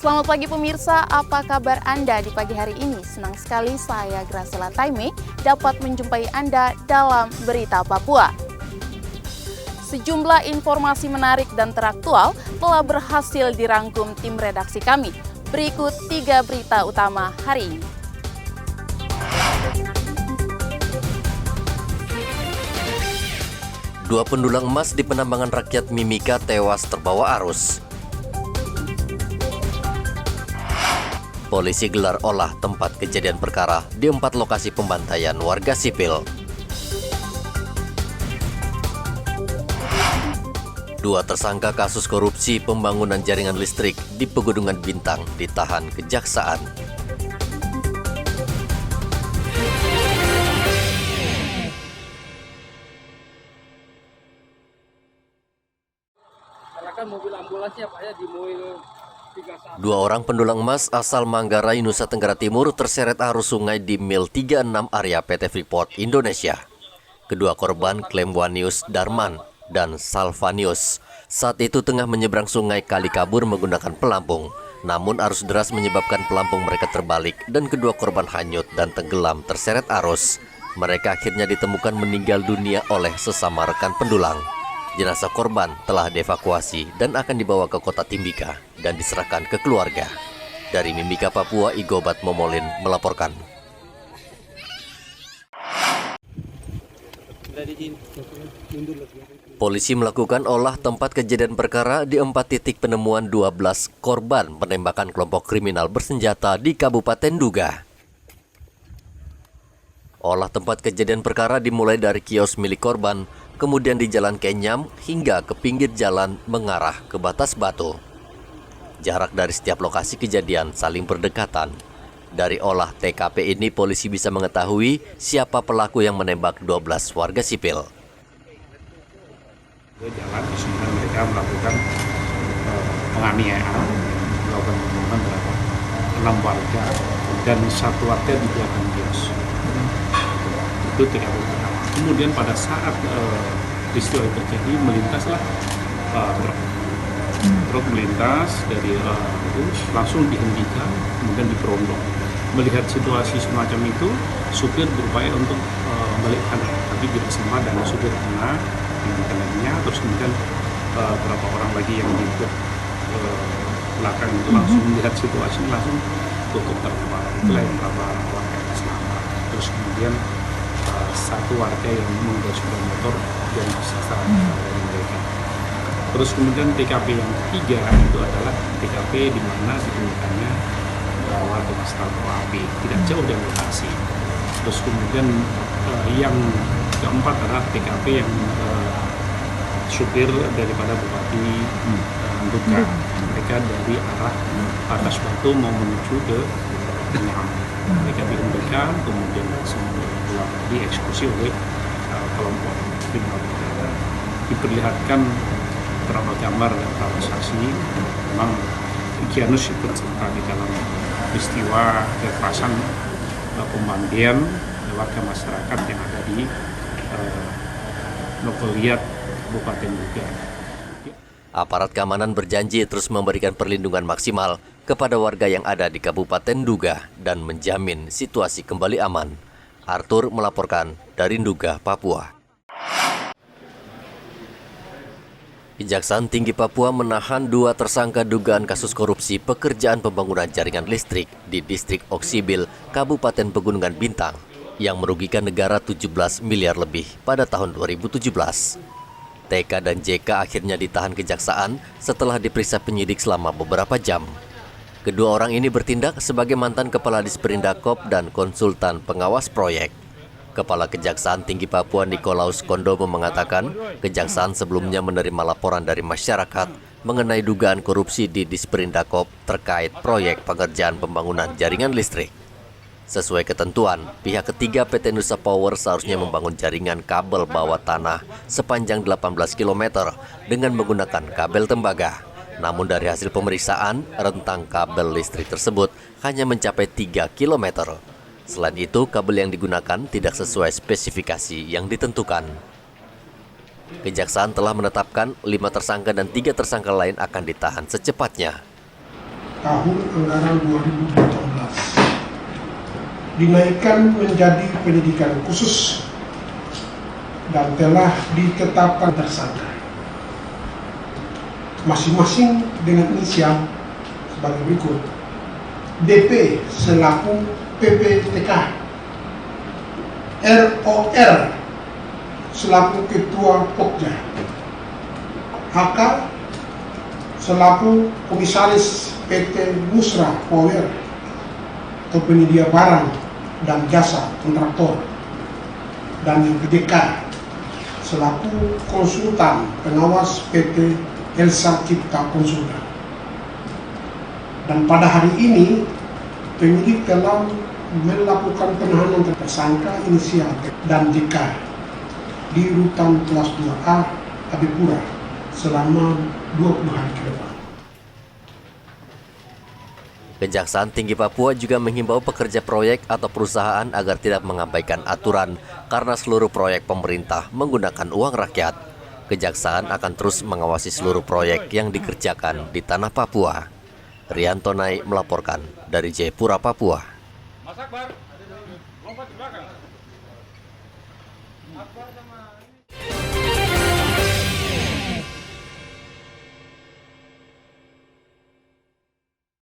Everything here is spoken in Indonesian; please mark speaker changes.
Speaker 1: Selamat pagi pemirsa, apa kabar Anda di pagi hari ini? Senang sekali saya Graciela Taime dapat menjumpai Anda dalam Berita Papua. Sejumlah informasi menarik dan teraktual telah berhasil dirangkum tim redaksi kami. Berikut 3 berita utama hari ini.
Speaker 2: Dua pendulang emas di penambangan rakyat Mimika tewas terbawa arus. Polisi gelar olah tempat kejadian perkara di 4 lokasi pembantaian warga sipil. Dua tersangka kasus korupsi pembangunan jaringan listrik di Pegunungan Bintang ditahan kejaksaan.
Speaker 3: Mobil ambulansnya Pak ya di mobil 31.
Speaker 2: Dua orang pendulang emas asal Manggarai, Nusa Tenggara Timur terseret arus sungai di Mil 36 area PT Freeport Indonesia. Kedua korban Klemwanius Darman dan Salvanius saat itu tengah menyeberang sungai Kalikabur menggunakan pelampung. Namun arus deras menyebabkan pelampung mereka terbalik dan kedua korban hanyut dan tenggelam terseret arus. Mereka akhirnya ditemukan meninggal dunia oleh sesama rekan pendulang. Jenazah korban telah dievakuasi dan akan dibawa ke kota Timika dan diserahkan ke keluarga. Dari Mimika, Papua, Igobat Momolin melaporkan. Polisi melakukan olah tempat kejadian perkara di 4 titik penemuan 12 korban penembakan kelompok kriminal bersenjata di Kabupaten Duga. Olah tempat kejadian perkara dimulai dari kios milik korban, kemudian di Jalan Kenyam hingga ke pinggir jalan mengarah ke Batas Batu. Jarak dari setiap lokasi kejadian saling berdekatan. Dari olah TKP ini polisi bisa mengetahui siapa pelaku yang menembak 12 warga sipil.
Speaker 4: Jalan di sini mereka melakukan penganiayaan, melakukan pembunuhan terhadap 6 warga dan 1 warga di belakang kios. Itu TKP pertama. Kemudian pada saat peristiwa itu terjadi, melintaslah truk melintas dari itu langsung dihentikan, kemudian diperondong. Melihat situasi semacam itu, supir berupaya untuk balik kanan, tapi tidak sempat dan supir kena dengan kanannya. Terus kemudian beberapa orang lagi yang di belakang itu langsung melihat situasi langsung tutup terpal. Itulah yang beberapa warga yang selamat. Terus kemudian 1 warga yang mengendarai sepeda motor dan sasaran mereka. Terus kemudian TKP yang ketiga itu adalah TKP di mana ditemukannya warga Mastato api tidak jauh dari lokasi. Terus kemudian yang keempat adalah TKP yang supir daripada Bupati Duga. Mereka dari arah Batas Batu mau menuju ke Kenyam. Mereka dihentikan, kemudian langsung dieksekusi oleh kelompok kriminal. Diperlihatkan beberapa gambar dan beberapa saksi. Memang Egyanus ikut serta di dalam peristiwa kekerasan pembantian warga masyarakat yang ada di Nogoliat, Kabupaten Duga.
Speaker 2: Aparat keamanan berjanji terus memberikan perlindungan maksimal kepada warga yang ada di Kabupaten Duga dan menjamin situasi kembali aman. Arthur melaporkan dari Duga, Papua. Kejaksaan Tinggi Papua menahan 2 tersangka dugaan kasus korupsi pekerjaan pembangunan jaringan listrik di Distrik Oksibil, Kabupaten Pegunungan Bintang, yang merugikan negara 17 miliar lebih pada tahun 2017. TK dan JK akhirnya ditahan kejaksaan setelah diperiksa penyidik selama beberapa jam. Kedua orang ini bertindak sebagai mantan Kepala Disperindakop dan konsultan pengawas proyek. Kepala Kejaksaan Tinggi Papua Nikolaus Kondomo mengatakan, kejaksaan sebelumnya menerima laporan dari masyarakat mengenai dugaan korupsi di Disperindakop terkait proyek pengerjaan pembangunan jaringan listrik. Sesuai ketentuan, pihak ketiga PT Nusa Power seharusnya membangun jaringan kabel bawah tanah sepanjang 18 km dengan menggunakan kabel tembaga. Namun dari hasil pemeriksaan, rentang kabel listrik tersebut hanya mencapai 3 km. Selain itu, kabel yang digunakan tidak sesuai spesifikasi yang ditentukan. Kejaksaan telah menetapkan 5 tersangka dan 3 tersangka lain akan ditahan secepatnya.
Speaker 5: tahun anggaran 2018 dinaikkan menjadi pendidikan khusus dan telah ditetapkan tersangka masing-masing dengan inisial sebagai berikut: DP selaku PPTK, ROR selaku Ketua Pokja, HK selaku Komisaris PT Musra Power atau penyedia barang dan jasa kontraktor, dan yang ketiga selaku konsultan pengawas PT Elsa Cipta Konsultan. Dan pada hari ini penyidik telah melakukan penahanan tersangka inisial dan JK di Rutan Kelas 2A Abipura selama 20 hari ke depan.
Speaker 2: Kejaksaan Tinggi Papua juga menghimbau pekerja proyek atau perusahaan agar tidak mengabaikan aturan karena seluruh proyek pemerintah menggunakan uang rakyat. Kejaksaan akan terus mengawasi seluruh proyek yang dikerjakan di tanah Papua. Rianto Nai melaporkan dari Jayapura, Papua.
Speaker 3: Mas Akbar, lompat ke belakang. Akbar sama